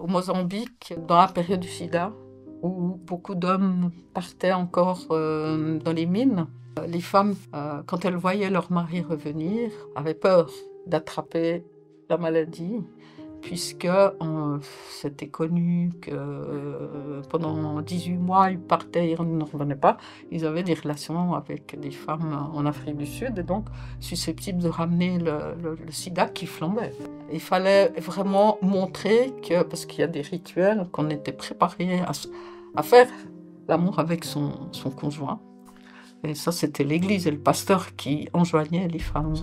Au Mozambique, dans la période du sida, où beaucoup d'hommes partaient encore dans les mines, les femmes, quand elles voyaient leur mari revenir, avaient peur d'attraper la maladie, puisque c'était connu que pendant 18 mois, ils partaient, ils ne revenaient pas. Ils avaient des relations avec des femmes en Afrique du Sud, et donc susceptibles de ramener le sida qui flambait. Il fallait vraiment montrer que, parce qu'il y a des rituels, qu'on était préparé à faire l'amour avec son conjoint. Et ça, c'était l'église et le pasteur qui enjoignaient les femmes.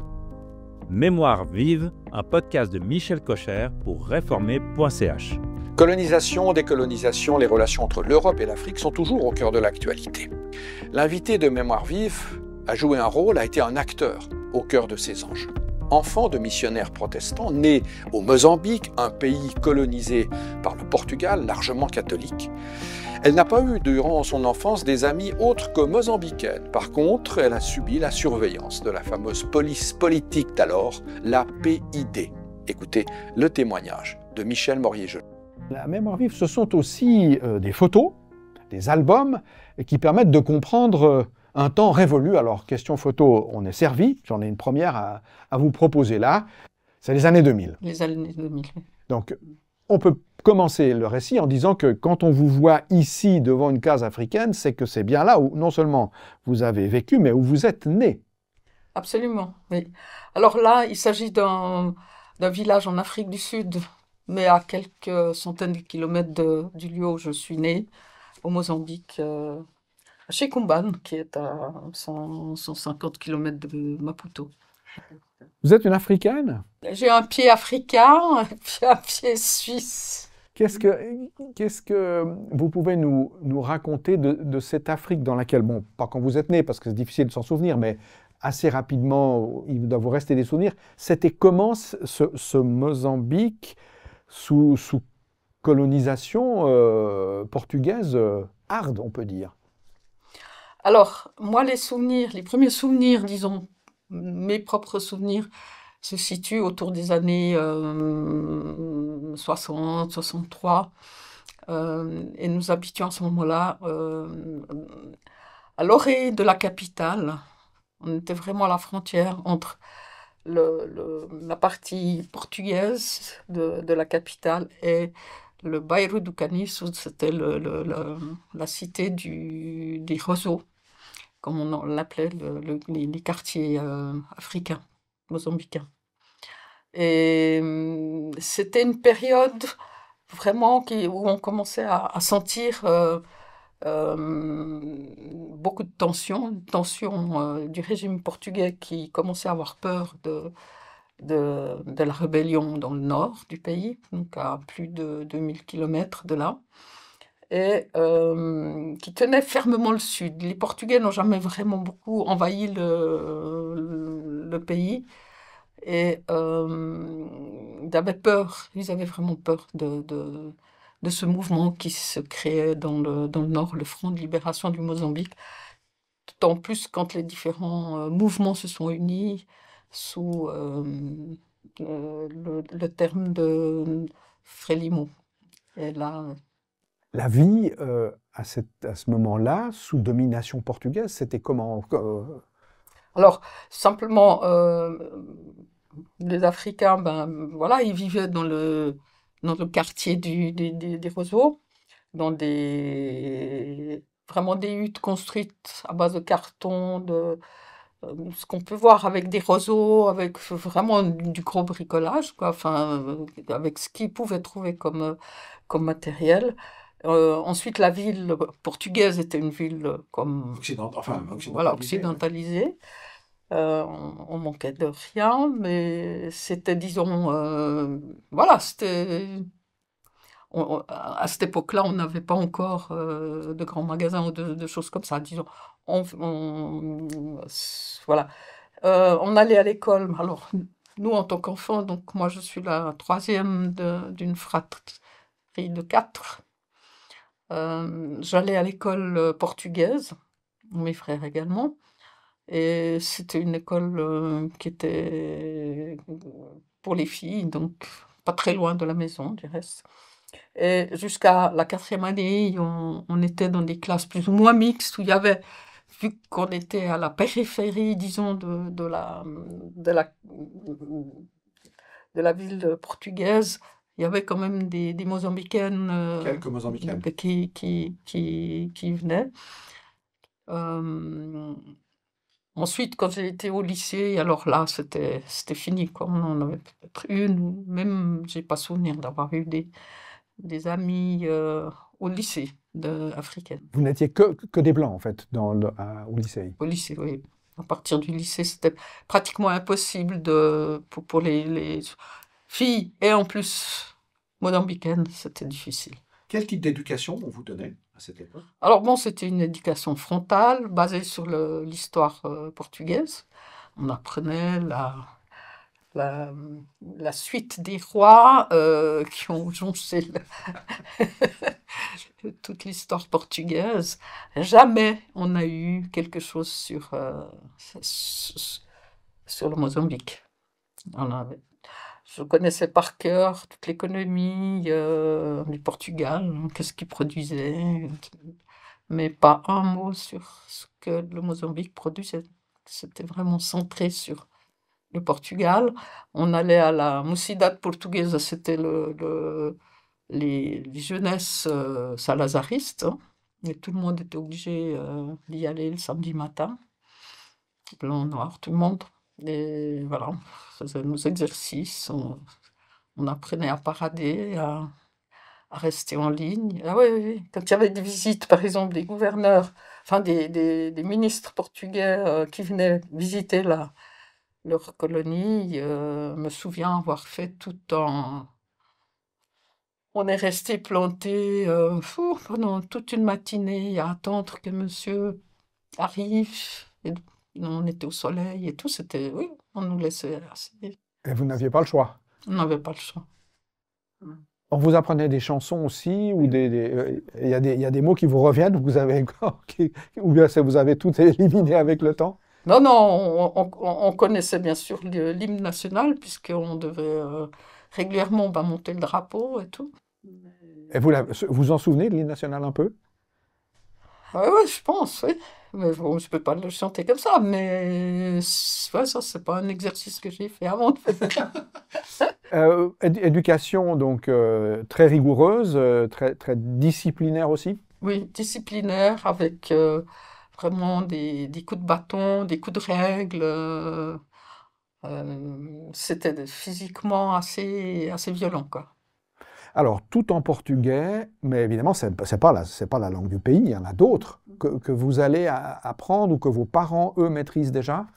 Mémoire vive, un podcast de Michel Cocher pour réformer.ch. Colonisation, décolonisation, les relations entre l'Europe et l'Afrique sont toujours au cœur de l'actualité. L'invité de Mémoire vive a joué un rôle, a été un acteur au cœur de ces enjeux. Enfant de missionnaires protestants, né au Mozambique, un pays colonisé par le Portugal, largement catholique, elle n'a pas eu durant son enfance des amis autres que mozambicaines. Par contre, elle a subi la surveillance de la fameuse police politique d'alors, la PID. Écoutez le témoignage de Michel Morier-Gelon. La mémoire vive, ce sont aussi des photos, des albums qui permettent de comprendre un temps révolu. Alors, question photo, on est servi. J'en ai une première à vous proposer là. C'est les années 2000. Les années 2000. Donc, on peut commencer le récit en disant que quand on vous voit ici devant une case africaine, c'est que c'est bien là où non seulement vous avez vécu, mais où vous êtes né. Absolument, oui. Alors là, il s'agit d'un village en Afrique du Sud, mais à quelques centaines de kilomètres du lieu où je suis née, au Mozambique, chez Kumban, qui est à 150 kilomètres de Maputo. Vous êtes une Africaine ? J'ai un pied africain et puis un pied suisse. Qu'est-ce que vous pouvez nous raconter de cette Afrique dans laquelle, bon, pas quand vous êtes né, parce que c'est difficile de s'en souvenir, mais assez rapidement, il doit vous rester des souvenirs. C'était comment ce Mozambique sous colonisation portugaise hard, on peut dire? Alors, moi, les premiers souvenirs, disons, mes propres souvenirs, se situent autour des années 60, 63. Et nous habitions à ce moment-là à l'orée de la capitale. On était vraiment à la frontière entre la partie portugaise de la capitale et le Bairro do Caniço, c'était la cité des roseaux, comme on l'appelait, les quartiers africains, mozambicains. Et c'était une période vraiment où on commençait à sentir beaucoup de tensions du régime portugais qui commençait à avoir peur de la rébellion dans le nord du pays, donc à plus de 2000 kilomètres de là, et qui tenait fermement le sud. Les Portugais n'ont jamais vraiment beaucoup envahi le pays, et ils avaient vraiment peur de ce mouvement qui se créait dans le nord, le Front de libération du Mozambique, d'autant plus quand les différents mouvements se sont unis sous le terme de Frelimo. Et là, La vie à ce moment-là, sous domination portugaise, c'était comment? alors, simplement, les Africains, ben, voilà, ils vivaient dans le quartier des roseaux, dans vraiment des huttes construites à base de carton, ce qu'on peut voir avec des roseaux, avec vraiment du gros bricolage, quoi, enfin, avec ce qu'ils pouvaient trouver comme matériel. Ensuite, la ville portugaise était une ville comme voilà, occidentalisée. On manquait de rien, mais c'était, disons, voilà, à cette époque-là, on n'avait pas encore de grands magasins ou de choses comme ça, disons. Voilà. On allait à l'école. Alors, nous, en tant qu'enfants, donc moi, je suis la troisième d'une fratrie de 4. J'allais à l'école portugaise, mes frères également. Et c'était une école qui était pour les filles, donc pas très loin de la maison, du reste. Et jusqu'à la 4e année, on était dans des classes plus ou moins mixtes, où il y avait, vu qu'on était à la périphérie, disons, de la ville portugaise, il y avait quand même des Mozambicaines Quelques Mozambicaines. qui venaient. Euh, Ensuite, quand j'ai été au lycée, alors là, c'était fini, quoi. On en avait peut-être une, ou même, j'ai pas souvenir d'avoir eu des amis au lycée africaines. Vous n'étiez que des Blancs, en fait, au lycée. Au lycée, oui. À partir du lycée, c'était pratiquement impossible pour les filles, et en plus, mozambicaines, c'était difficile. Quel type d'éducation on vous donnait à cette époque? Alors bon, c'était une éducation frontale, basée sur l'histoire portugaise. On apprenait la, la suite des rois qui ont jonché toute l'histoire portugaise. Jamais on a eu quelque chose sur le Mozambique. Je connaissais par cœur toute l'économie du Portugal, qu'est-ce qu'ils produisaient, mais pas un mot sur ce que le Mozambique produisait. C'était vraiment centré sur le Portugal. On allait à la Mocidade Portuguesa, c'était les jeunesses salazaristes, hein, et tout le monde était obligé d'y aller le samedi matin, blanc, noir, tout le monde. Et voilà, on faisait nos exercices, on apprenait à parader, à rester en ligne. Ah oui, oui, oui. Quand il y avait des visites, par exemple, des gouverneurs, enfin des ministres portugais qui venaient visiter leur colonie, me souviens avoir fait tout en... On est resté planté pendant toute une matinée à attendre que monsieur arrive. Et on était au soleil et tout, c'était... Oui, on nous laissait assez. Et vous n'aviez pas le choix. On n'avait pas le choix. On vous apprenait des chansons aussi, ou il y a des mots qui vous reviennent, vous avez, ou bien vous avez tout éliminé avec le temps? Non, non, on connaissait bien sûr l'hymne national, puisqu'on devait régulièrement monter le drapeau et tout. Et vous en souvenez de l'hymne national un peu? Oui, ouais, je pense, oui. Mais bon, je peux pas le chanter comme ça, mais ouais, ça, c'est pas un exercice que j'ai fait avant de faire ça. Éducation donc très rigoureuse, très disciplinaire aussi. Oui, disciplinaire, avec vraiment des coups de bâton, des coups de règle. C'était physiquement assez violent, quoi. Alors, tout en portugais, mais évidemment, c'est pas la langue du pays, il y en a d'autres que vous allez apprendre ou que vos parents, eux, maîtrisent déjà?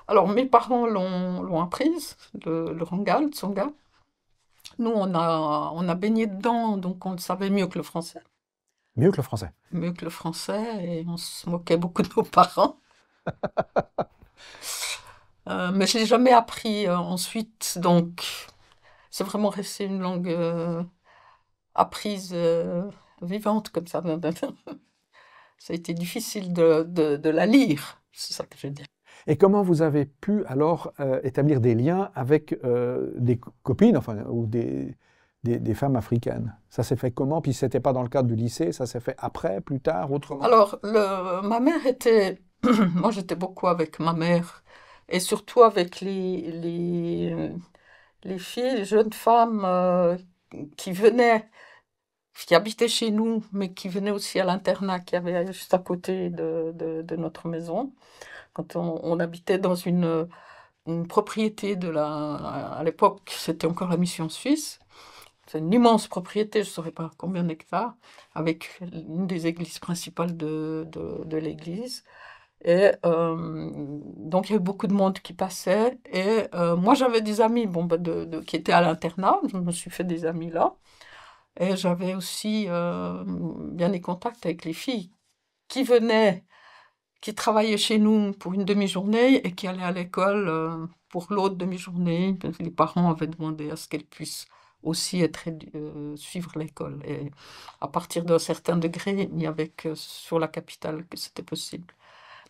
Alors, mes parents l'ont apprise, le Rongal, le Tsonga. Nous, on a baigné dedans, donc on le savait mieux que le français. Mieux que le français. Mieux que le français, et on se moquait beaucoup de nos parents. Mais je l'ai jamais appris ensuite, donc c'est vraiment resté une langue apprise vivante comme ça. Ça a été difficile de la lire, c'est ça que je veux dire. Et comment vous avez pu alors établir des liens avec des copines, enfin, ou des femmes africaines? Ça s'est fait comment? Puis c'était pas dans le cadre du lycée, ça s'est fait après, plus tard, autrement? Alors, ma mère était... Moi, j'étais beaucoup avec ma mère, et surtout avec les filles, les jeunes femmes qui venaient, qui habitaient chez nous, mais qui venaient aussi à l'internat qui avait juste à côté de notre maison. Quand on habitait dans une propriété à l'époque, c'était encore la mission suisse. C'est une immense propriété, je ne saurais pas combien d'hectares, avec une des églises principales de l'église. Et donc, il y avait beaucoup de monde qui passait. Et moi, j'avais des amis qui étaient à l'internat. Je me suis fait des amis là. Et j'avais aussi bien des contacts avec les filles qui venaient, qui travaillaient chez nous pour une demi-journée et qui allaient à l'école pour l'autre demi-journée. Les parents avaient demandé à ce qu'elles puissent aussi suivre l'école. Et à partir d'un certain degré, il n'y avait que sur la capitale que c'était possible.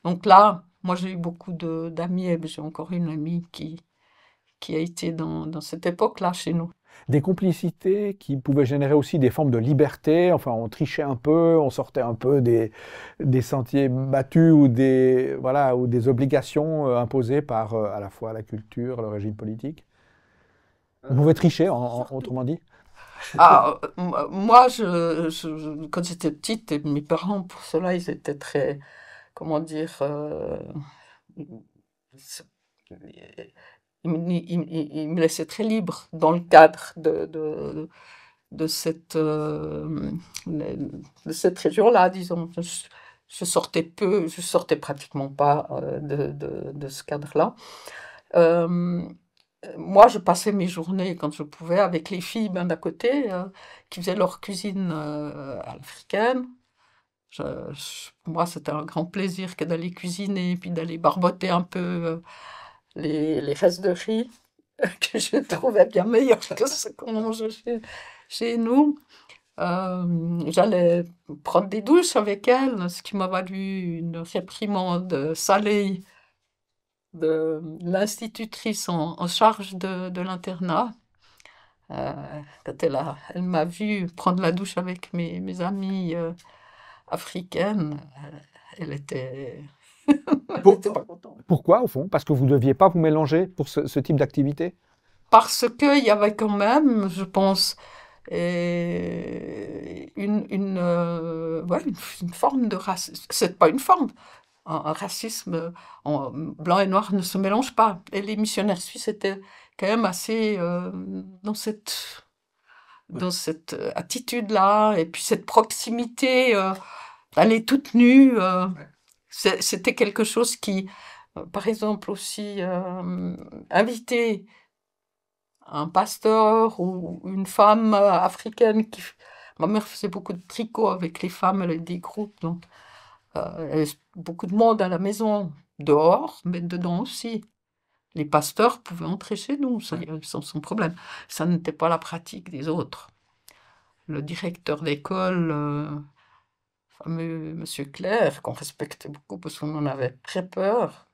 Donc là, moi j'ai eu beaucoup d'amis, et j'ai encore une amie qui a été dans cette époque-là chez nous. Des complicités qui pouvaient générer aussi des formes de liberté, enfin on trichait un peu, on sortait un peu des sentiers battus ou ou des obligations imposées par à la fois la culture, le régime politique. On pouvait tricher, autrement dit. Ah, moi, quand j'étais petite, et mes parents, pour cela, ils étaient très, comment dire, ils me laissaient très libre dans le cadre de cette région-là, disons. Je sortais peu, je sortais pratiquement pas de ce cadre-là. Euh, Moi, je passais mes journées, quand je pouvais, avec les filles ben, d'à côté, qui faisaient leur cuisine africaine. Pour moi, c'était un grand plaisir que d'aller cuisiner, puis d'aller barboter un peu les restes de riz, que je trouvais bien meilleurs que ce qu'on mange chez nous. J'allais prendre des douches avec elles, ce qui m'a valu une réprimande salée de l'institutrice en charge de l'internat. Quand elle m'a vu prendre la douche avec mes amies africaines, elle était, elle était pas contente. Pourquoi, au fond? Parce que vous ne deviez pas vous mélanger pour ce type d'activité? Parce qu'il y avait quand même, je pense, ouais, une forme de racisme. C'est pas une forme. Un racisme blanc et noir ne se mélange pas. Et les missionnaires suisses étaient quand même assez dans cette attitude-là, et puis cette proximité, d'aller toute nue, c'était quelque chose qui, par exemple aussi, inviter un pasteur ou une femme africaine ma mère faisait beaucoup de tricot avec les femmes, elle avait des groupes, donc il y avait beaucoup de monde à la maison, dehors, mais dedans aussi. Les pasteurs pouvaient entrer chez nous, sans problème. Ça n'était pas la pratique des autres. Le directeur d'école, fameux Monsieur Claire, qu'on respectait beaucoup parce qu'on en avait très peur,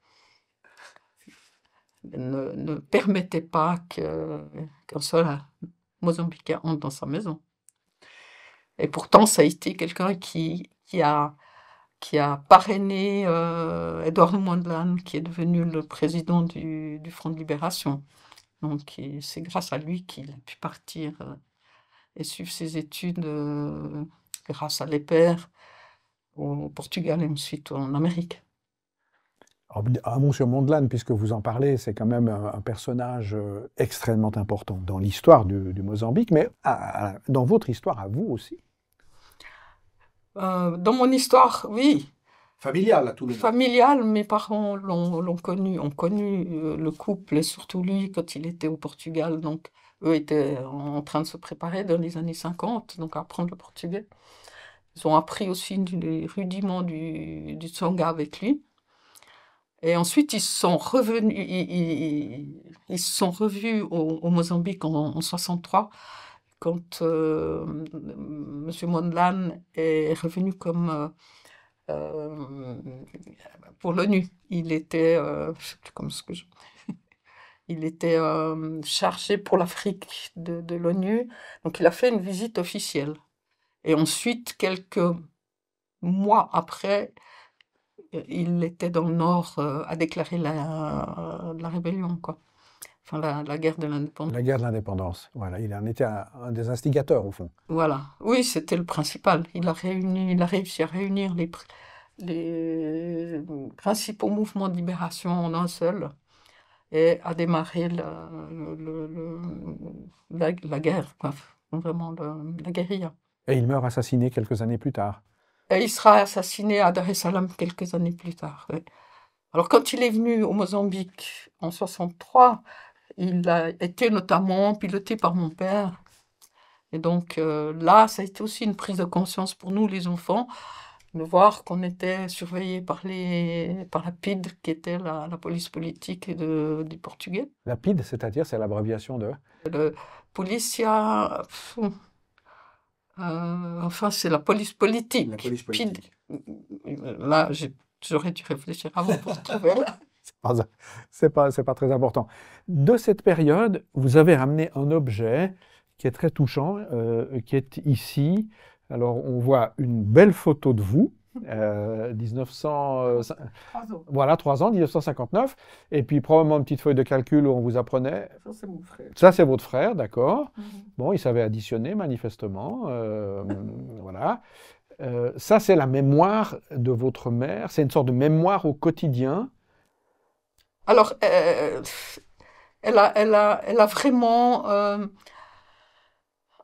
ne permettait pas qu'un seul Mozambicain entre dans sa maison. Et pourtant, ça a été quelqu'un qui a parrainé Edouard Mondlane, qui est devenu le président du Front de Libération. Donc, c'est grâce à lui qu'il a pu partir et suivre ses études grâce à l'EPER au Portugal et ensuite en Amérique. Un mot sur Mondlane, puisque vous en parlez, c'est quand même un personnage extrêmement important dans l'histoire du Mozambique, mais dans votre histoire à vous aussi. Dans mon histoire, oui. Familial à tous les deux. Familial, mes parents ont connu le couple, et surtout lui, quand il était au Portugal. Donc, eux étaient en train de se préparer dans les années 50, donc à apprendre le portugais. Ils ont appris aussi les rudiments du tsonga avec lui. Et ensuite, ils sont revenus, ils se sont revus au Mozambique en 63, quand M. Mondlane est revenu comme pour l'ONU. Il était, je sais plus comment ce que il était chargé pour l'Afrique de l'ONU, donc il a fait une visite officielle. Et ensuite, quelques mois après, il était dans le Nord à déclarer la rébellion, quoi. Enfin, la guerre de l'indépendance. La guerre de l'indépendance, voilà, il en était un des instigateurs, au fond. Voilà, oui, c'était le principal. Il a réussi à réunir les principaux mouvements de libération en un seul et à démarrer la guerre, quoi. Vraiment la guérilla. Et il meurt assassiné quelques années plus tard. Et il sera assassiné à Dar es Salaam quelques années plus tard. Oui. Alors, quand il est venu au Mozambique en 63, il a été notamment piloté par mon père. Et donc là, ça a été aussi une prise de conscience pour nous, les enfants, de voir qu'on était surveillés par la PID, qui était la police politique des Portugais. La PID, c'est-à-dire, c'est l'abréviation de... Policia... enfin, c'est la police politique. La police politique. PID. Là, j'aurais dû réfléchir avant pour trouver là. c'est pas très important. De cette période, vous avez ramené un objet qui est très touchant, qui est ici. Alors, on voit une belle photo de vous, 1900, 3 ans. voilà, 3 ans, 1959, et puis probablement une petite feuille de calcul où on vous apprenait. Ça, c'est mon frère. Ça, c'est votre frère, d'accord. Mhm. Bon, il savait additionner, manifestement. Voilà. Ça, c'est la mémoire de votre mère. C'est une sorte de mémoire au quotidien. Alors, elle a vraiment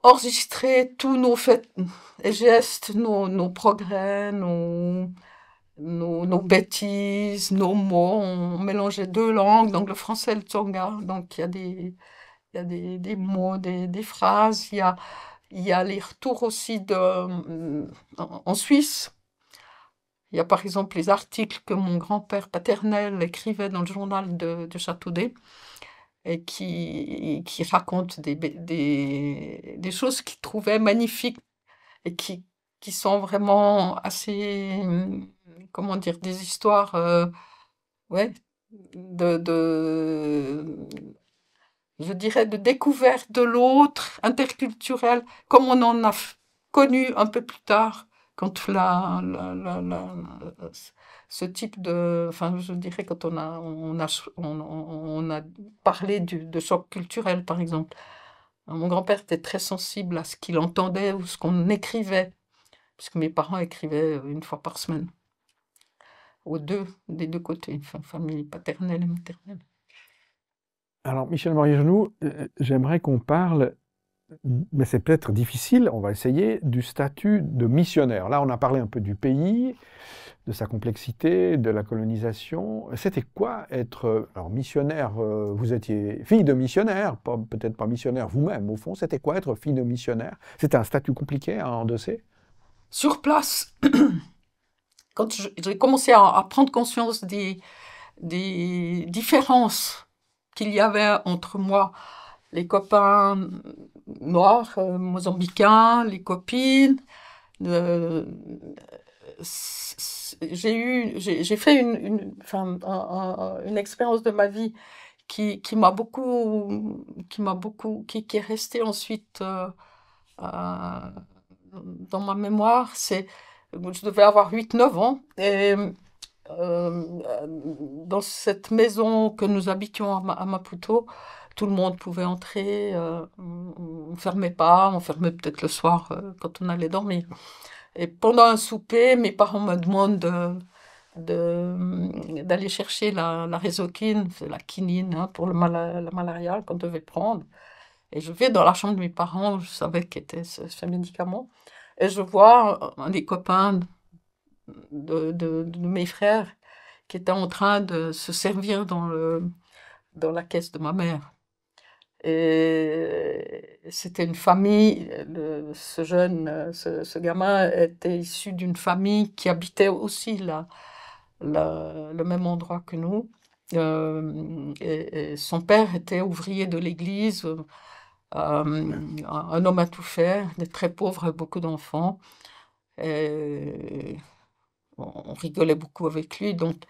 enregistré tous nos faits et gestes, nos progrès, nos bêtises, nos mots. On mélangeait 2 langues, donc le français et le tonga. Donc, il y a des mots, des phrases. Il y a les retours aussi en Suisse. Il y a par exemple les articles que mon grand-père paternel écrivait dans le journal de Châteaudet et qui racontent des choses qu'il trouvait magnifiques et qui sont vraiment assez, comment dire, des histoires, ouais, je dirais, de découverte de l'autre, interculturel, comme on en a connu un peu plus tard, quand ce type de, enfin, je dirais, quand on a parlé de choc culturel, par exemple. Mon grand-père était très sensible à ce qu'il entendait ou ce qu'on écrivait, puisque mes parents écrivaient 1 fois par semaine, des 2 côtés, enfin, famille paternelle et maternelle. Alors, Michel Moirier-Genoux, j'aimerais qu'on parle, mais c'est peut-être difficile, on va essayer, du statut de missionnaire. Là, on a parlé un peu du pays, de sa complexité, de la colonisation. C'était quoi être alors missionnaire? Vous étiez fille de missionnaire, peut-être pas missionnaire vous-même, au fond. C'était quoi être fille de missionnaire? C'était un statut compliqué à endosser? Sur place, quand j'ai commencé à prendre conscience des différences qu'il y avait entre moi, les copains noirs, mozambicains, les copines, j'ai fait une expérience de ma vie qui est restée ensuite dans ma mémoire. Je devais avoir 8-9 ans et dans cette maison que nous habitions à Maputo, tout le monde pouvait entrer, on ne fermait pas, on fermait peut-être le soir quand on allait dormir. Et pendant un souper, mes parents me demandent d'aller chercher la résoquine, c'est la quinine, hein, pour la malaria qu'on devait prendre. Et je vais dans la chambre de mes parents, je savais qu'était ce médicament, et je vois un des copains de mes frères qui était en train de se servir dans la caisse de ma mère. Et c'était une famille, ce gamin était issu d'une famille qui habitait aussi le même endroit que nous. Et son père était ouvrier de l'église, un homme à tout faire, très pauvre, avec beaucoup d'enfants. Et on rigolait beaucoup avec lui, donc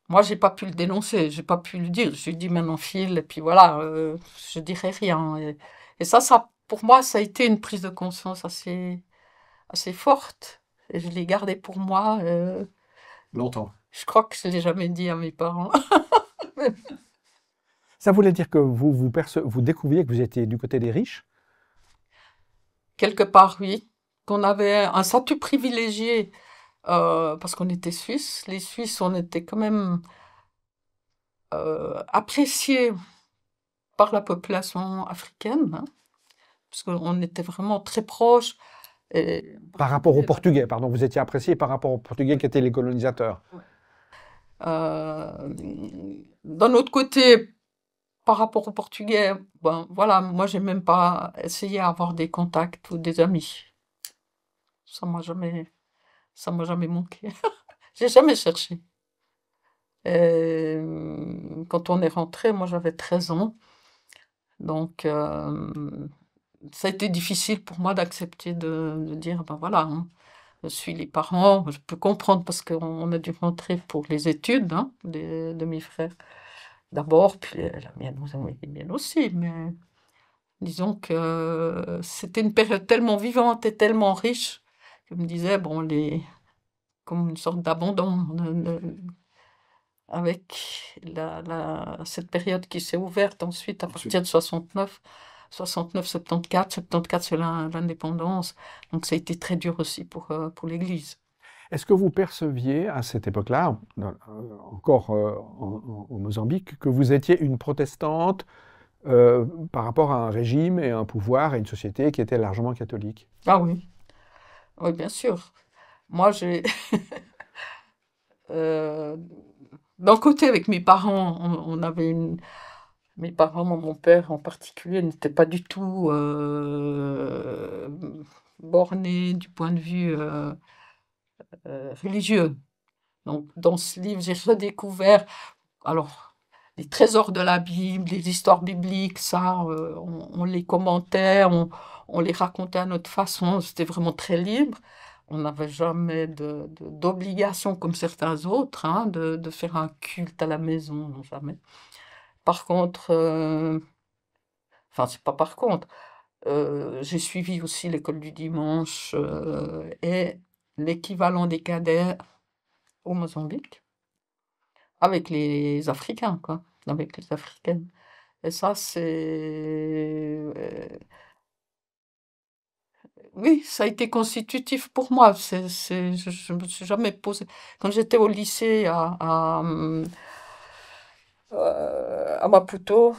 moi, j'ai pas pu le dénoncer, j'ai pas pu le dire. Je lui ai dit maintenant file, et puis voilà, je dirai rien. Et ça, pour moi, ça a été une prise de conscience assez forte. Et je l'ai gardé pour moi. Longtemps. Je crois que je l'ai jamais dit à mes parents. Ça voulait dire que vous découvriez que vous étiez du côté des riches? Quelque part, oui. Qu'on avait un statut privilégié. Parce qu'on était Suisses. Les Suisses, on était quand même appréciés par la population africaine, hein, parce qu'on était vraiment très proches. Par rapport aux Portugais, pardon, vous étiez appréciés par rapport aux Portugais qui étaient les colonisateurs. D'un autre côté, par rapport aux Portugais, ben, voilà, moi, j'ai même pas essayé d'avoir des contacts ou des amis. Ça m'a jamais manqué. J'ai jamais cherché. Et quand on est rentré, moi j'avais 13 ans. Donc ça a été difficile pour moi d'accepter de dire, ben voilà, hein, je suis les parents. Je peux comprendre parce qu'on a dû rentrer pour les études, hein, de mes frères. d'abord, puis la mienne, les miennes aussi, mais disons que c'était une période tellement vivante et tellement riche que je me disais, bon, comme une sorte d'abandon avec cette période qui s'est ouverte ensuite à partir de 69, 74, c'est l'indépendance. Donc ça a été très dur aussi pour l'Église. Est-ce que vous perceviez à cette époque-là, encore au Mozambique, que vous étiez une protestante par rapport à un régime et un pouvoir et une société qui était largement catholique? Ah oui, oui, bien sûr. Moi, j'ai... d'un côté, avec mes parents, on avait une... Mes parents, mon père en particulier, n'était pas du tout borné du point de vue religieux. Donc, dans ce livre, j'ai redécouvert, alors, les trésors de la Bible, les histoires bibliques, ça, on les commentait, on les racontait à notre façon, c'était vraiment très libre. On n'avait jamais d'obligation comme certains autres, hein, de faire un culte à la maison, non, jamais. Par contre, enfin, c'est pas par contre, j'ai suivi aussi l'école du dimanche et l'équivalent des cadets au Mozambique, avec les Africains, quoi, avec les Africaines. Et ça, oui, ça a été constitutif pour moi. Je me suis jamais posé. Quand j'étais au lycée à Maputo,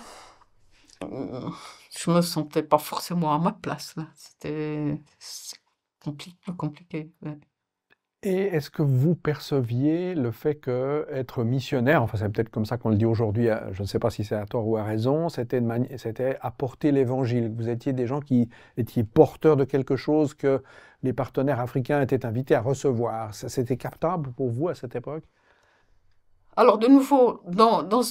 je me sentais pas forcément à ma place, là. C'est compliqué. Ouais. Et est-ce que vous perceviez le fait qu'être missionnaire, enfin c'est peut-être comme ça qu'on le dit aujourd'hui, je ne sais pas si c'est à tort ou à raison, c'était apporter l'évangile. Vous étiez des gens qui étiez porteurs de quelque chose que les partenaires africains étaient invités à recevoir. C'était captable pour vous à cette époque? Alors de nouveau, dans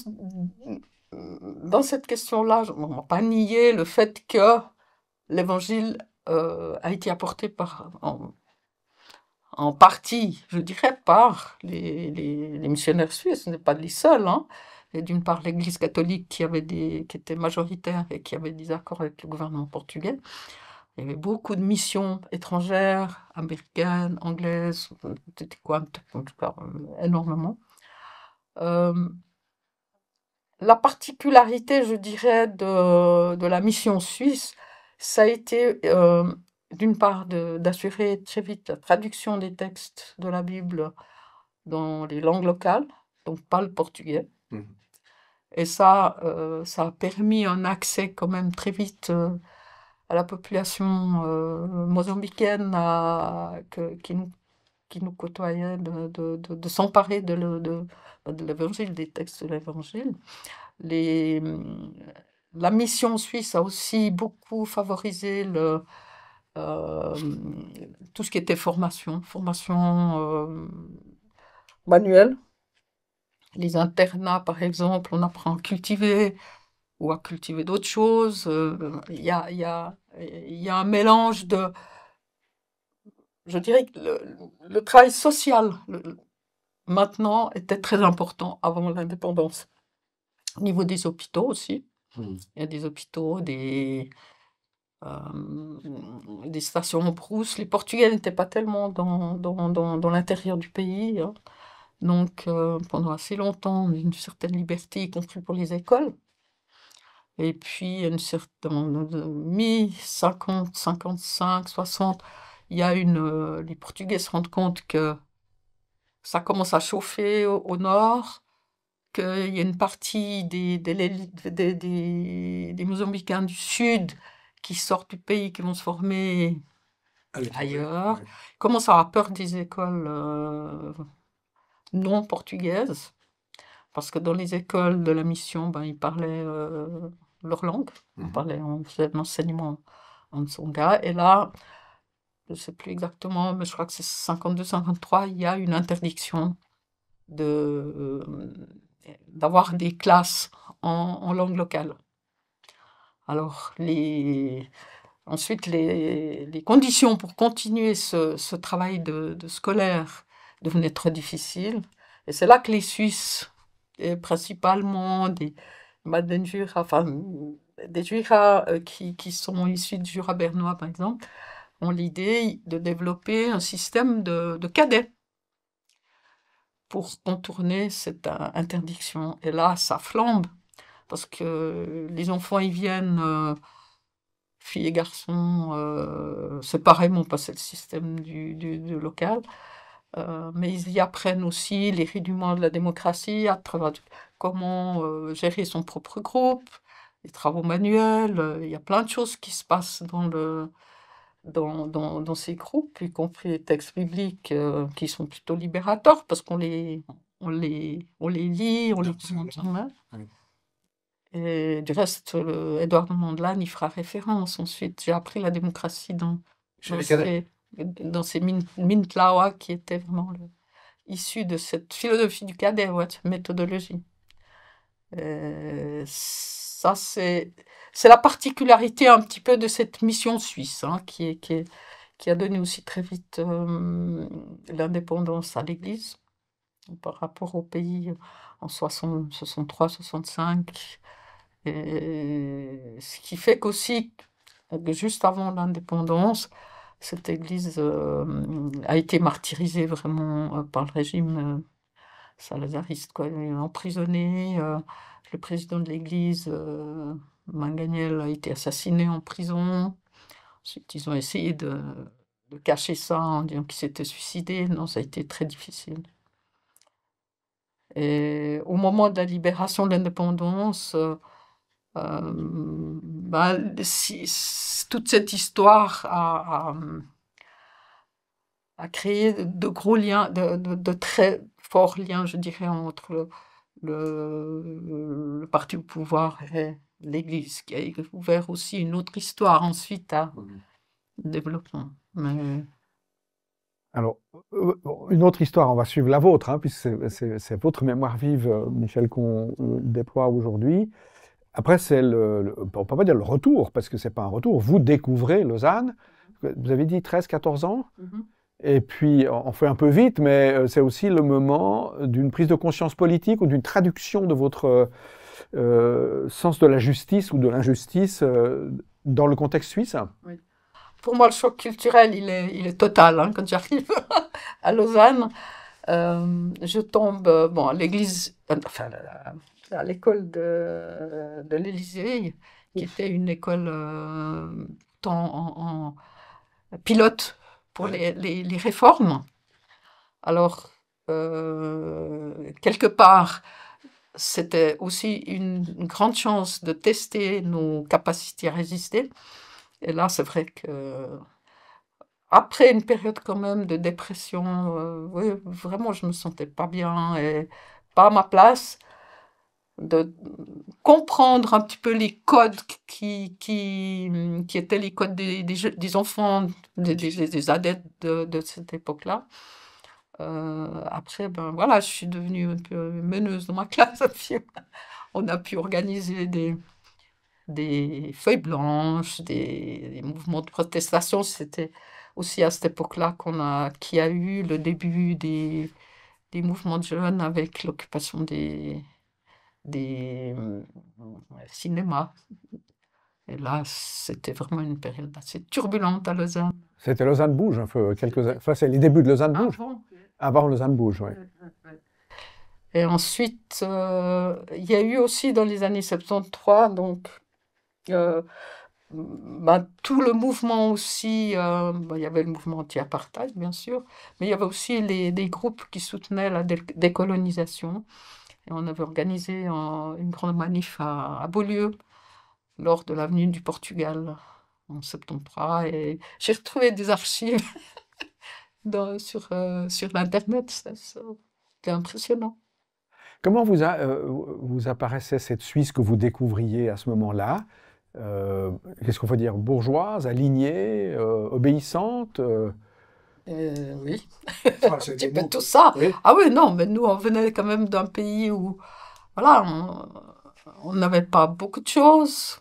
cette question-là, on ne va pas nier le fait que l'évangile a été apporté en partie, je dirais, par les missionnaires suisses. Ce n'est pas les seuls, hein. Et d'une part, l'Église catholique qui était majoritaire et qui avait des accords avec le gouvernement portugais. Il y avait beaucoup de missions étrangères, américaines, anglaises, c'était quoi, en tout cas, énormément. La particularité, je dirais, de la mission suisse, ça a été, d'une part, d'assurer très vite la traduction des textes de la Bible dans les langues locales, donc pas le portugais. Mmh. Et ça a permis un accès quand même très vite à la population mozambicaine qui nous côtoyait, de s'emparer de l'évangile, des textes de l'évangile. La mission suisse a aussi beaucoup favorisé tout ce qui était formation manuelle. Les internats, par exemple, on apprend à cultiver ou à cultiver d'autres choses. Il y a un mélange de... Je dirais que le travail social, maintenant, était très important avant l'indépendance. Au niveau des hôpitaux aussi. Il y a des hôpitaux, des stations brousse. Les Portugais n'étaient pas tellement dans l'intérieur du pays. Hein. Donc, pendant assez longtemps, une certaine liberté, y compris pour les écoles. Et puis, mi-50, 55, 60, les Portugais se rendent compte que ça commence à chauffer au nord, qu'il y a une partie des Mozambicains du sud qui sortent du pays, qui vont se former ailleurs. Ouais. Ils commencent à avoir peur des écoles non portugaises, parce que dans les écoles de la mission, ils parlaient leur langue, on faisait un enseignement en Tsonga, et là, je ne sais plus exactement, mais je crois que c'est 52-53, il y a une interdiction d'avoir des classes en langue locale. Alors, ensuite, les conditions pour continuer ce travail de scolaire devenaient très difficiles. Et c'est là que les Suisses et principalement des Jura, enfin, des Jura qui sont issus du Jura bernois, par exemple, ont l'idée de développer un système de cadets pour contourner cette interdiction. Et là, ça flambe, parce que les enfants, ils viennent, filles et garçons, séparément, pas c'est le système du local, mais ils y apprennent aussi les rudiments de la démocratie, à travers comment gérer son propre groupe, les travaux manuels, il y a plein de choses qui se passent dans ces groupes, y compris les textes bibliques qui sont plutôt libérateurs, parce qu'on on les lit, on les comprend. Et du reste, Édouard de Mondlane y fera référence. Ensuite, j'ai appris la démocratie dans ces Mindlawa qui étaient vraiment issus de cette philosophie du cadet, cette méthodologie. Ça, c'est la particularité un petit peu de cette mission suisse, hein, qui a donné aussi très vite l'indépendance à l'Église par rapport au pays en 63, 65. Et ce qui fait qu'aussi, juste avant l'indépendance, cette église a été martyrisée vraiment par le régime salazariste, quoi. Il est emprisonné, le président de l'église, Manganiel, a été assassiné en prison. Ensuite, ils ont essayé de cacher ça en disant qu'il s'était suicidé. Non, ça a été très difficile. Et au moment de la libération de l'indépendance, toute cette histoire a créé de gros liens, de très forts liens, je dirais, entre le parti au pouvoir et l'Église, qui a ouvert aussi une autre histoire ensuite à développement. Mais... Alors, une autre histoire, on va suivre la vôtre, hein, puisque c'est votre mémoire vive, Michel, qu'on déploie aujourd'hui. Après, c'est on ne peut pas dire le retour, parce que ce n'est pas un retour. Vous découvrez Lausanne, vous avez dit 13-14 ans, et puis on fait un peu vite, mais c'est aussi le moment d'une prise de conscience politique ou d'une traduction de votre sens de la justice ou de l'injustice dans le contexte suisse. Oui. Pour moi, le choc culturel, il est total. Hein, quand j'arrive à Lausanne, je tombe à l'église, enfin à l'école de l'Élysée, qui était une école en pilote pour les réformes. Alors, quelque part, c'était aussi une grande chance de tester nos capacités à résister. Et là, c'est vrai que après une période quand même de dépression, oui, vraiment, je me sentais pas bien et pas à ma place, de comprendre un petit peu les codes qui étaient les codes des enfants, des adeptes de cette époque-là. Après, voilà, je suis devenue un peu meneuse dans ma classe. On a pu organiser des feuilles blanches, des mouvements de protestation. C'était aussi à cette époque-là qu'il y a eu le début des mouvements de jeunes avec l'occupation des cinémas. Et là, c'était vraiment une période assez turbulente à Lausanne. C'était Lausanne Bouge, c'est les débuts de Lausanne Bouge. Avant Lausanne Bouge, oui. Et ensuite, il y a eu aussi dans les années 73, donc, tout le mouvement aussi, il y avait le mouvement anti-apartheid, bien sûr, mais il y avait aussi des groupes qui soutenaient la décolonisation. Et on avait organisé une grande manif à Beaulieu, lors de l'avenue du Portugal, en 73. Et j'ai retrouvé des archives sur l'Internet. C'était impressionnant. Comment vous apparaissait cette Suisse que vous découvriez à ce moment-là? Qu'est-ce qu'on peut dire? Bourgeoise, alignée, obéissante? Oui, un petit peu tout ça. Oui. Ah oui, non, mais nous, on venait quand même d'un pays où, voilà, on n'avait pas beaucoup de choses.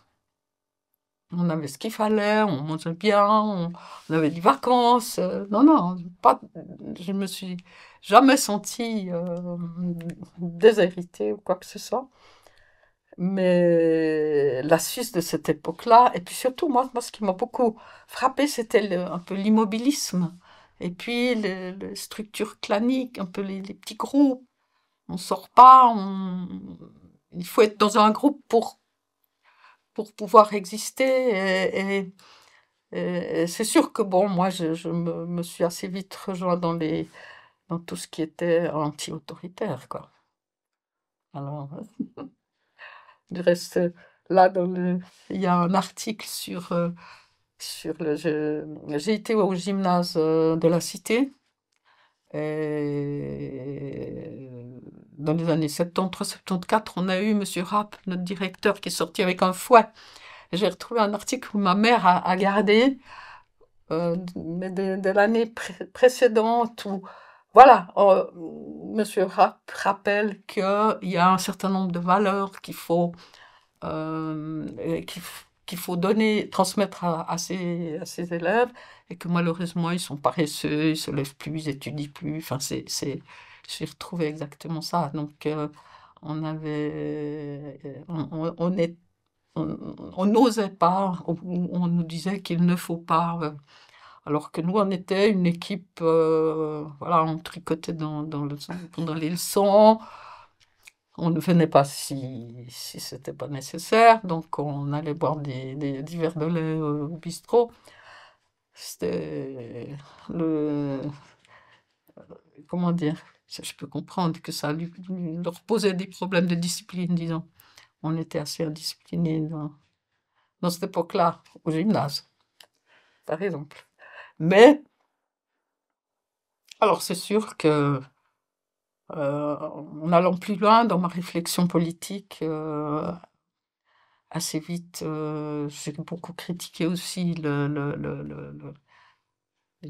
On avait ce qu'il fallait, on mangeait bien, on avait des vacances. Non, non, pas, je me suis jamais sentie déshéritée ou quoi que ce soit. Mais la Suisse de cette époque-là, et puis surtout, moi ce qui m'a beaucoup frappé, c'était un peu l'immobilisme. Et puis les structures claniques, un peu les petits groupes. On sort pas, il faut être dans un groupe pour pouvoir exister. Et c'est sûr que bon, moi, je me suis assez vite rejoint dans tout ce qui était anti-autoritaire, quoi. Alors, du reste, là, il y a un article j'ai été au gymnase de la Cité, et dans les années 73-74, on a eu Monsieur Rapp, notre directeur, qui est sorti avec un fouet. J'ai retrouvé un article où ma mère a gardé, mais de l'année précédente, où, voilà, Monsieur Rapp rappelle qu'il y a un certain nombre de valeurs qu'il faut donner, transmettre à ses élèves, et que malheureusement, ils sont paresseux, ils se lèvent plus, ils étudient plus. Enfin, j'ai retrouvé exactement ça. Donc, on n'osait pas, on nous disait qu'il ne faut pas. Alors que nous, on était une équipe, voilà, on tricotait pendant les leçons. On ne venait pas si c'était pas nécessaire, donc on allait boire des verres de lait au bistrot. C'était comment dire, je peux comprendre que ça leur posait des problèmes de discipline, disons. On était assez indisciplinés dans cette époque-là, au gymnase, par exemple. Mais, alors c'est sûr que en allant plus loin dans ma réflexion politique, assez vite, j'ai beaucoup critiqué aussi une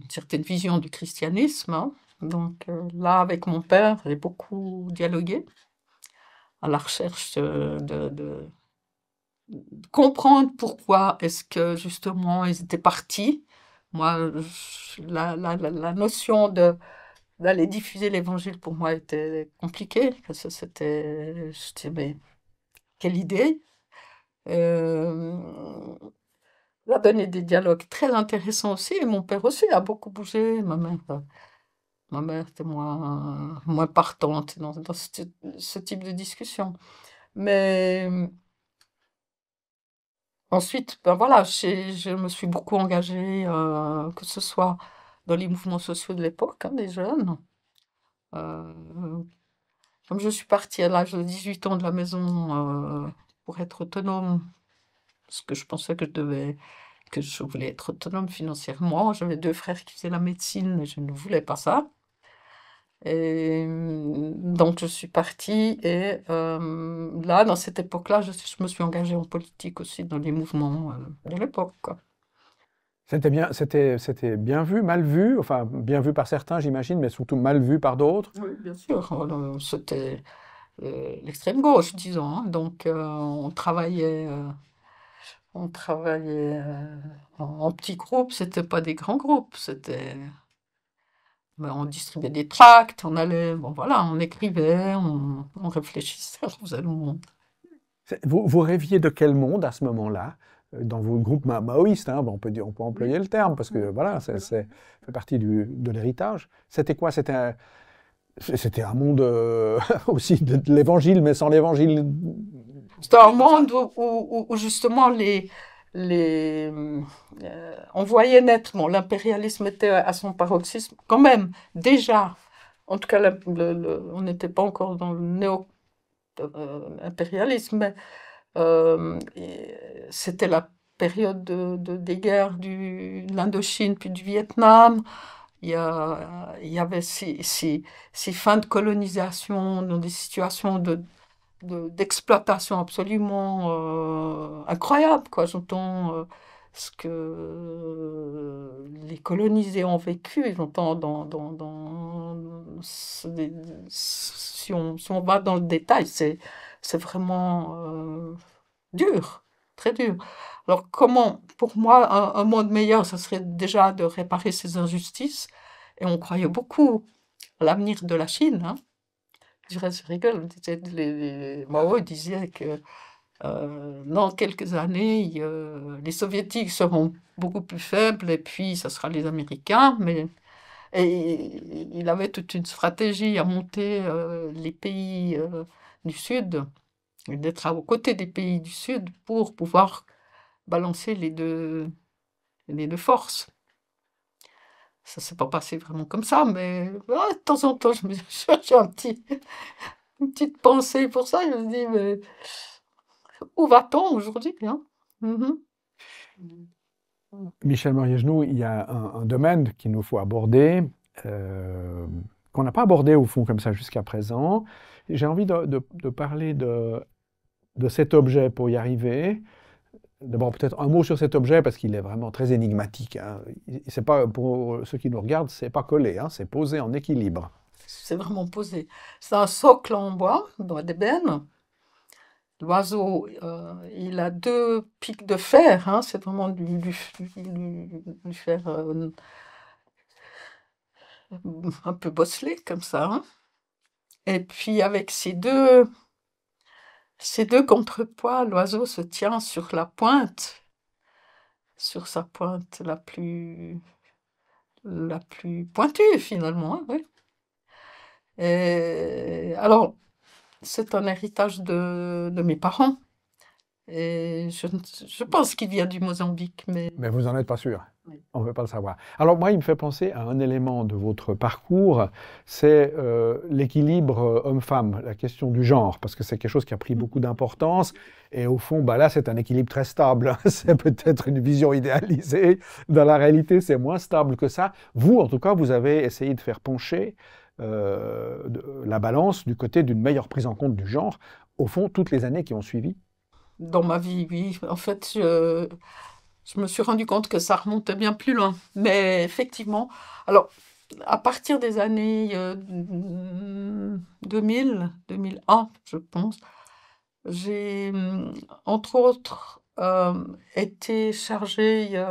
certaine vision du christianisme, hein. Donc là, avec mon père, j'ai beaucoup dialogué à la recherche de comprendre pourquoi est-ce que justement ils étaient partis. Moi, la notion d'aller diffuser l'évangile pour moi était compliquée, parce que je disais, mais quelle idée! Il a donné des dialogues très intéressants aussi, et mon père aussi a beaucoup bougé. Ma mère était moins partante dans ce type de discussion. Mais ensuite, ben voilà, je me suis beaucoup engagée, que ce soit dans les mouvements sociaux de l'époque, hein, des jeunes. Euh, Comme je suis partie à l'âge de 18 ans de la maison pour être autonome, parce que je pensais que je voulais être autonome financièrement. J'avais 2 frères qui faisaient la médecine, mais je ne voulais pas ça. Et donc je suis partie, et là, dans cette époque-là, je me suis engagée en politique aussi, dans les mouvements de l'époque, quoi. C'était bien vu, mal vu, enfin bien vu par certains, j'imagine, mais surtout mal vu par d'autres. Oui, bien sûr. C'était l'extrême gauche, disons, hein. Donc on travaillait en petits groupes, c'était pas des grands groupes, ben, on distribuait des tracts, on allait, bon voilà, on écrivait, on réfléchissait, on faisait le monde. Vous rêviez de quel monde à ce moment-là? Dans vos groupes maoïstes, hein, on peut employer le terme, parce que voilà, ça fait partie de l'héritage. C'était quoi? C'était un monde aussi de l'évangile, mais sans l'évangile. C'était un monde où justement on voyait nettement, l'impérialisme était à son paroxysme, quand même, déjà. En tout cas, on n'était pas encore dans le néo-impérialisme, mais c'était la période des guerres de l'Indochine puis du Vietnam. Il y avait ces fins de colonisation dans des situations d'exploitation absolument incroyables, quoi. J'entends ce que les colonisés ont vécu, j'entends si on va dans le détail, c'est vraiment dur. très dur. Alors comment, pour moi, un monde meilleur, ça serait déjà de réparer ces injustices. Et on croyait beaucoup à l'avenir de la Chine. Hein. Je dirais, je rigole, les Mao disaient que dans quelques années, les Soviétiques seront beaucoup plus faibles et puis ça sera les Américains. Et il avait toute une stratégie à monter les pays du Sud, et d'être aux côtés des pays du Sud pour pouvoir balancer les deux forces. Ça s'est pas passé vraiment comme ça, mais de temps en temps, je me cherche une petite pensée pour ça. Je me dis, mais où va-t-on aujourd'hui, hein? Mhm. Michel Morier-Genoux, il y a un domaine qu'il nous faut aborder, qu'on n'a pas abordé au fond comme ça jusqu'à présent. J'ai envie de parler de cet objet pour y arriver. D'abord, peut-être un mot sur cet objet, parce qu'il est vraiment très énigmatique. Hein. C'est pas, pour ceux qui nous regardent, c'est pas collé, hein, c'est posé en équilibre. C'est vraiment posé. C'est un socle en bois d'ébène. L'oiseau, il a 2 pics de fer, hein, c'est vraiment du fer un peu bosselé comme ça. Hein. Et puis avec ces deux contrepoids, l'oiseau se tient sur la pointe, sur sa pointe la plus pointue finalement. Hein, oui. Et alors, c'est un héritage de mes parents. Et je pense qu'il vient du Mozambique, mais... Mais vous n'en êtes pas sûr. Oui. On ne veut pas le savoir. Alors moi, il me fait penser à un élément de votre parcours, c'est l'équilibre homme-femme, la question du genre, parce que c'est quelque chose qui a pris beaucoup d'importance. Et au fond, bah là, c'est un équilibre très stable. C'est peut-être une vision idéalisée. Dans la réalité, c'est moins stable que ça. Vous, en tout cas, vous avez essayé de faire pencher la balance du côté d'une meilleure prise en compte du genre, au fond, toutes les années qui ont suivi. Dans ma vie, oui. En fait, je me suis rendu compte que ça remontait bien plus loin. Mais effectivement, alors, à partir des années 2000, 2001, je pense, j'ai, entre autres, été chargée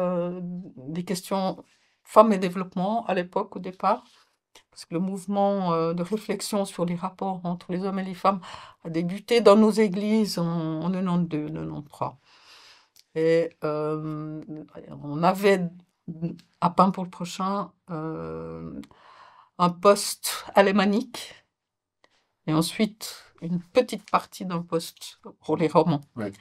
des questions femmes et développement à l'époque, au départ. Parce que le mouvement de réflexion sur les rapports entre les hommes et les femmes a débuté dans nos églises en 92, 93. Et on avait à Pain pour le prochain un poste alémanique et ensuite une petite partie d'un poste pour les romans. Ouais.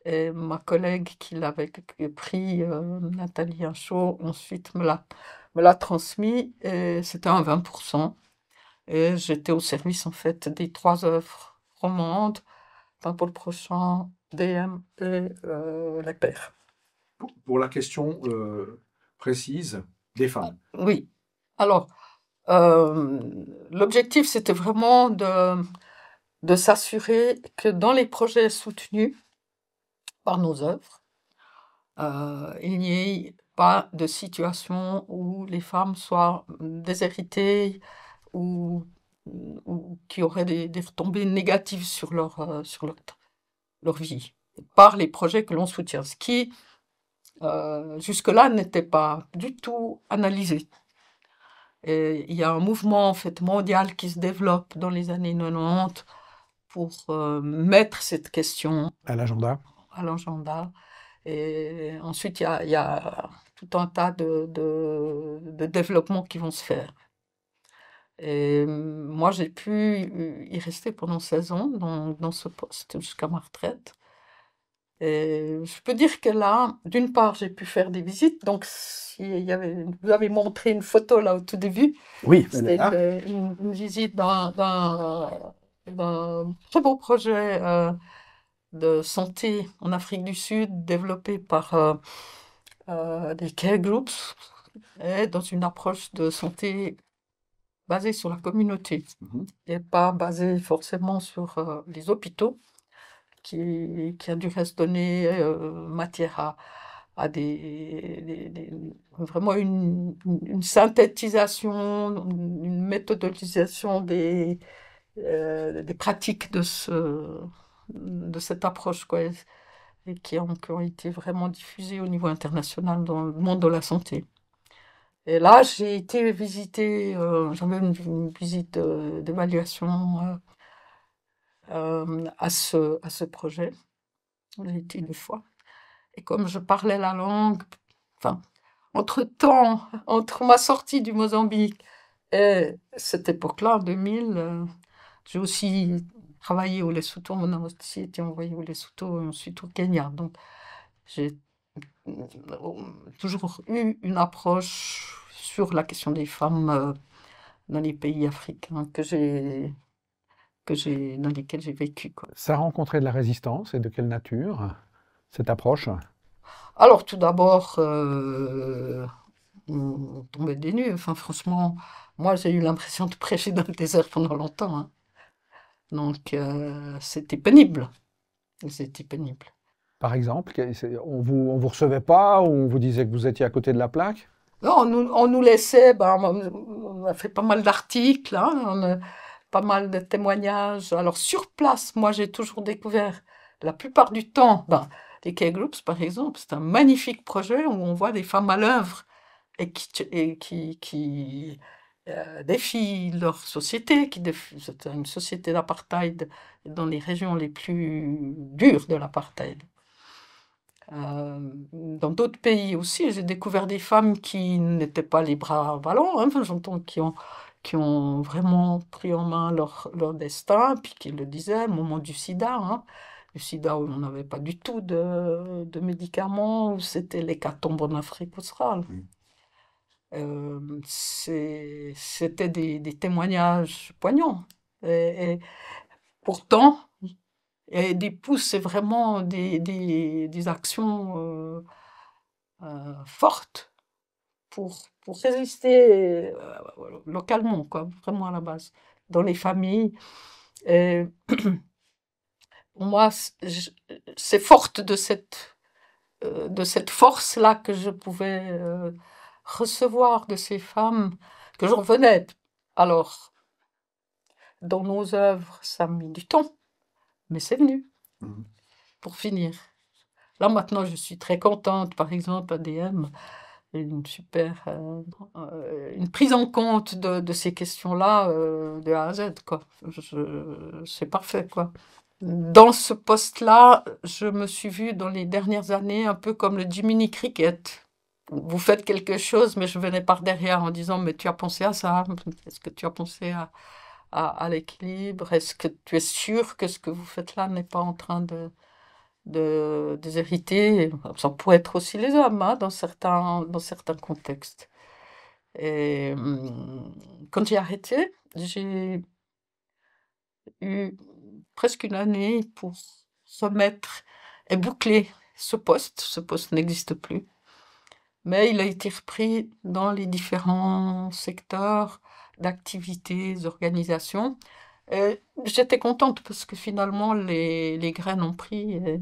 Et ma collègue qui l'avait pris, Nathalie Inchaud, ensuite me l'a transmis et c'était un 20%. Et j'étais au service en fait des 3 œuvres romandes, Pain pour le prochain, DM et Les Pères. Pour la question précise des femmes. Oui. Alors, l'objectif c'était vraiment de s'assurer que dans les projets soutenus par nos œuvres, il n'y ait pas de situation où les femmes soient déshéritées ou qui auraient des retombées négatives sur leur vie, par les projets que l'on soutient, ce qui, jusque-là, n'était pas du tout analysé. Et il y a un mouvement en fait, mondial qui se développe dans les années 90 pour mettre cette question À l'agenda. à l'agenda. Et ensuite, il y a tout un tas de développements qui vont se faire. Et moi, j'ai pu y rester pendant 16 ans dans ce poste jusqu'à ma retraite. Et je peux dire que là, d'une part, j'ai pu faire des visites. Donc, vous avez montré une photo là au tout début. Oui, C'était une visite d'un très beau projet de santé en Afrique du Sud développé par des care groups et dans une approche de santé basée sur la communauté et pas basée forcément sur les hôpitaux qui a du reste donné matière à vraiment une synthétisation, une méthodologisation des pratiques de cette approche, quoi. et qui ont été vraiment diffusées au niveau international dans le monde de la santé. Et là, j'ai été visiter, j'avais une visite d'évaluation à ce projet. J'ai été une fois. Et comme je parlais la langue, enfin, entre-temps, entre ma sortie du Mozambique et cette époque-là, en 2000, j'ai aussi travaillé au Lesotho. On a aussi été envoyé au Lesotho et ensuite au Kenya. Donc, j'ai toujours eu une approche sur la question des femmes dans les pays africains dans lesquels j'ai vécu, quoi. Ça a rencontré de la résistance et de quelle nature, cette approche? Alors, tout d'abord, on tombait des nues. Enfin, franchement, moi, j'ai eu l'impression de prêcher dans le désert pendant longtemps, hein. Donc, c'était pénible. C'était pénible. Par exemple, on vous recevait pas ou on vous disait que vous étiez à côté de la plaque? Non, on nous laissait, on a fait pas mal d'articles, hein, pas mal de témoignages. Alors, sur place, moi, j'ai toujours découvert, la plupart du temps, les Care Groups, par exemple, c'est un magnifique projet où on voit des femmes à l'œuvre et qui défient leur société, c'est une société d'apartheid dans les régions les plus dures de l'apartheid. Dans d'autres pays aussi, j'ai découvert des femmes qui n'étaient pas les bras ballants, hein, enfin, j'entends qui ont vraiment pris en main leur destin, puis qui le disaient au moment du sida, hein. Le sida où on n'avait pas du tout de médicaments, où c'était l'hécatombe en Afrique australe. C'était des témoignages poignants. Et pourtant, des pouces, c'est vraiment des actions fortes pour résister localement, quoi, vraiment à la base, dans les familles. Et pour moi, c'est forte de cette force-là que je pouvais recevoir de ces femmes, que je revenais. Alors, dans nos œuvres, ça a mis du temps, mais c'est venu, pour finir. Là, maintenant, je suis très contente, par exemple, ADM, une prise en compte de ces questions-là, de A à Z, quoi. C'est parfait, quoi. Dans ce poste-là, je me suis vue dans les dernières années un peu comme le Jiminy Cricket. Vous faites quelque chose, mais je venais par derrière en disant, mais tu as pensé à ça? Est-ce que tu as pensé à l'équilibre? Est-ce que tu es sûr que ce que vous faites là n'est pas en train de déshériter? Ça pourrait être aussi les hommes, hein, dans certains contextes. Et quand j'ai arrêté, j'ai eu presque une année pour remettre et boucler ce poste. Ce poste n'existe plus. Mais il a été repris dans les différents secteurs d'activités, d'organisations. Et j'étais contente parce que finalement, les graines ont pris. Et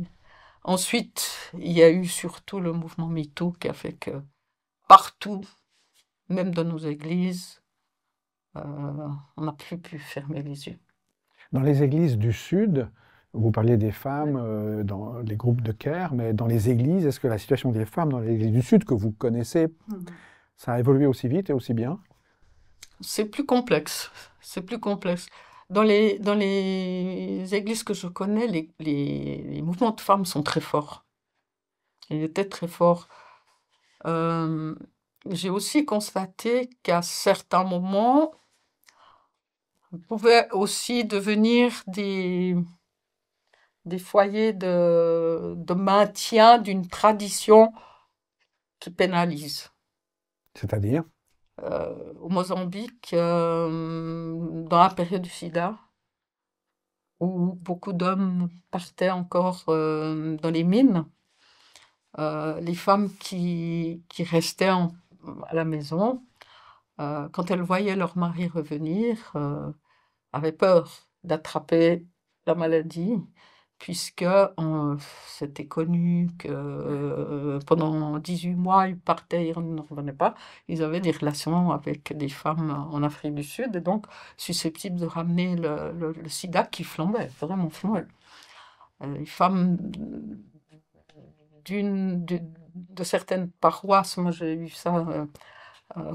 ensuite, il y a eu surtout le mouvement MeToo qui a fait que partout, même dans nos églises, on n'a plus pu fermer les yeux. Dans les églises du Sud, vous parliez des femmes dans les groupes de care, mais dans les églises, est-ce que la situation des femmes dans les églises du Sud, que vous connaissez, ça a évolué aussi vite et aussi bien? C'est plus complexe. C'est plus complexe. Dans les églises que je connais, les mouvements de femmes sont très forts. Ils étaient très forts. J'ai aussi constaté qu'à certains moments, on pouvait aussi devenir des foyers de maintien d'une tradition qui pénalise. C'est-à-dire? Au Mozambique, dans la période du sida, où beaucoup d'hommes partaient encore dans les mines, les femmes qui restaient à la maison, quand elles voyaient leur mari revenir, avaient peur d'attraper la maladie, puisque c'était connu que pendant 18 mois, ils partaient, ils ne revenaient pas. Ils avaient des relations avec des femmes en Afrique du Sud, et donc susceptibles de ramener le sida qui flambait, vraiment flambait. Les femmes de certaines paroisses, moi j'ai eu ça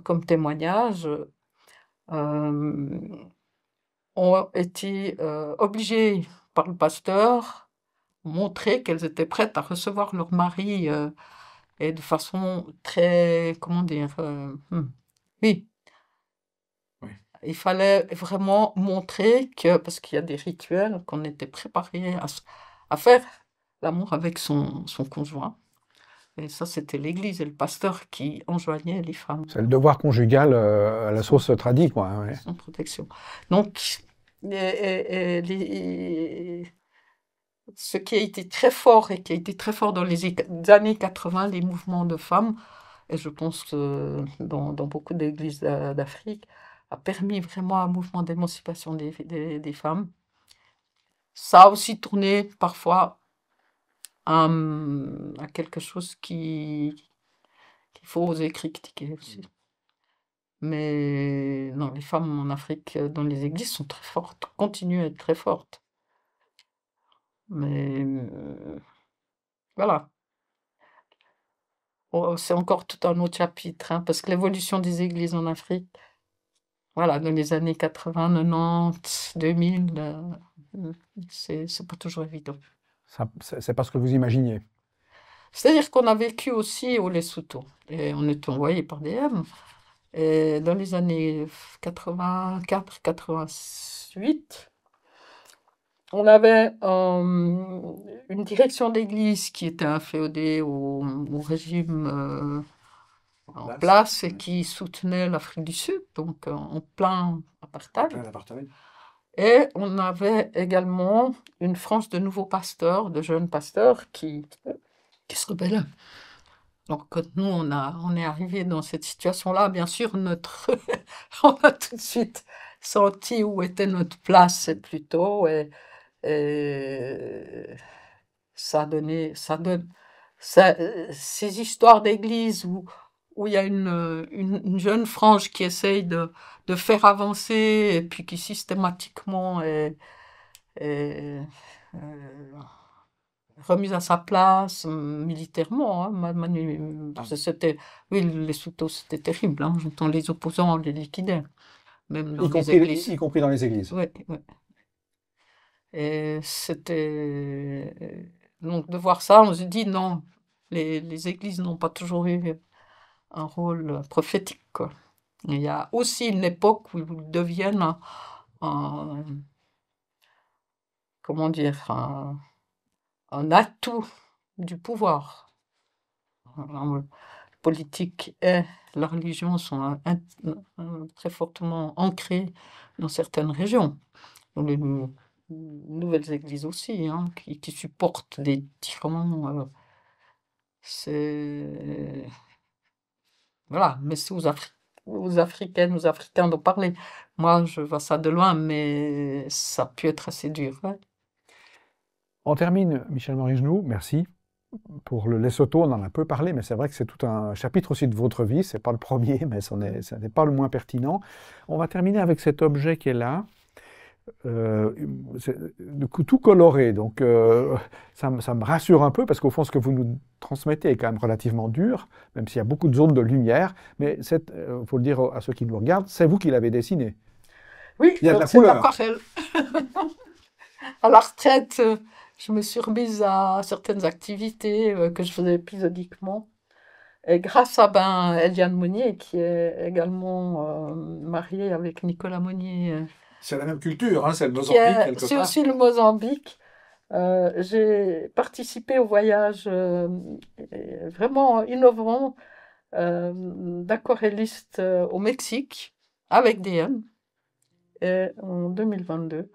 comme témoignage, ont été obligées par le pasteur à montrer qu'elles étaient prêtes à recevoir leur mari et de façon très, comment dire, oui. Il fallait vraiment montrer que, parce qu'il y a des rituels, qu'on était préparé à faire l'amour avec son conjoint. Et ça, c'était l'Église et le pasteur qui enjoignaient les femmes. C'est le devoir conjugal à la sauce tradie, quoi. Ouais. Sans protection. Donc, ce qui a été très fort et qui a été très fort dans les années 80, les mouvements de femmes, et je pense que dans beaucoup d'églises d'Afrique, a permis vraiment un mouvement d'émancipation des femmes. Ça a aussi tourné parfois à quelque chose qu'il faut oser critiquer aussi. Mais non, les femmes en Afrique, dans les églises, sont très fortes, continuent à être très fortes. Mais voilà. Oh, c'est encore tout un autre chapitre, hein, parce que l'évolution des églises en Afrique, voilà, dans les années 80, 90, 2000, c'est pas toujours évident. C'est pas ce que vous imaginiez. C'est-à-dire qu'on a vécu aussi au Lesotho, et on était envoyé par DM. Et dans les années 84, 88, on avait une direction d'église qui était inféodée au régime en place et qui soutenait l'Afrique du Sud, donc en plein apartheid. Et on avait également une frange de nouveaux pasteurs, de jeunes pasteurs qui se rebellaient. Donc, quand nous, on est arrivé dans cette situation-là, bien sûr, on a tout de suite senti où était notre place plutôt, et ça donne ces histoires d'église où il y a une jeune frange qui essaye de faire avancer, et puis qui systématiquement est remise à sa place militairement. Hein, oui, les Lesotho, c'était terrible. Hein, les opposants, on les liquidait. Même dans les églises. Y compris dans les églises. Oui, oui. Et c'était... Donc, de voir ça, on se dit non, les églises n'ont pas toujours eu un rôle prophétique, quoi. Il y a aussi une époque où ils deviennent comment dire, un atout du pouvoir. La politique et la religion sont très fortement ancrées dans certaines régions. Dans les nouvelles églises aussi, hein, qui supportent des tyrans. Voilà, mais c'est aux Africaines, aux Africains d'en parler. Moi, je vois ça de loin, mais ça peut être assez dur. Ouais. On termine, Michèle Morizenoux, merci. Pour le Lesotho, on en a un peu parlé, mais c'est vrai que c'est tout un chapitre aussi de votre vie. Ce n'est pas le premier, mais ce n'est pas le moins pertinent. On va terminer avec cet objet qui est là, du coup tout coloré. Donc ça me rassure un peu, parce qu'au fond, ce que vous nous transmettez est quand même relativement dur, même s'il y a beaucoup de zones de lumière. Mais il faut le dire à ceux qui nous regardent, c'est vous qui l'avez dessiné. Oui, il y a de la couleur. L'aquarelle. À la retraite, je me suis remise à certaines activités que je faisais épisodiquement. Et grâce à Eliane Monnier, qui est également mariée avec Nicolas Monnier. C'est la même culture, hein, c'est le Mozambique, quelque part. C'est aussi le Mozambique. J'ai participé au voyage vraiment innovant d'aquarellistes au Mexique, avec DM, en 2022.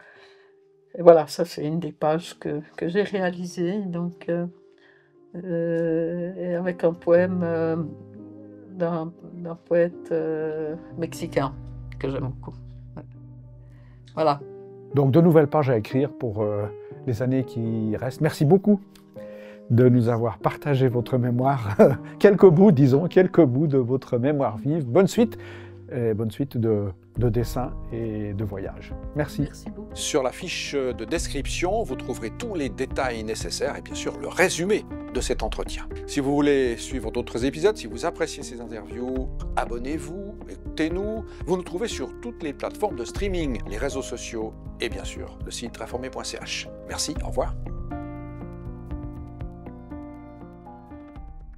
Et voilà, ça c'est une des pages que j'ai réalisées, donc, et avec un poème d'un poète mexicain que j'aime beaucoup. Ouais. Voilà. Donc de nouvelles pages à écrire pour les années qui restent. Merci beaucoup de nous avoir partagé votre mémoire, quelques bouts de votre mémoire vive. Bonne suite et bonne suite de dessins et de voyages. Merci. Merci beaucoup. Sur la fiche de description, vous trouverez tous les détails nécessaires et bien sûr le résumé de cet entretien. Si vous voulez suivre d'autres épisodes, si vous appréciez ces interviews, abonnez-vous, écoutez-nous. Vous nous trouvez sur toutes les plateformes de streaming, les réseaux sociaux et bien sûr le site reformé.ch. Merci, au revoir.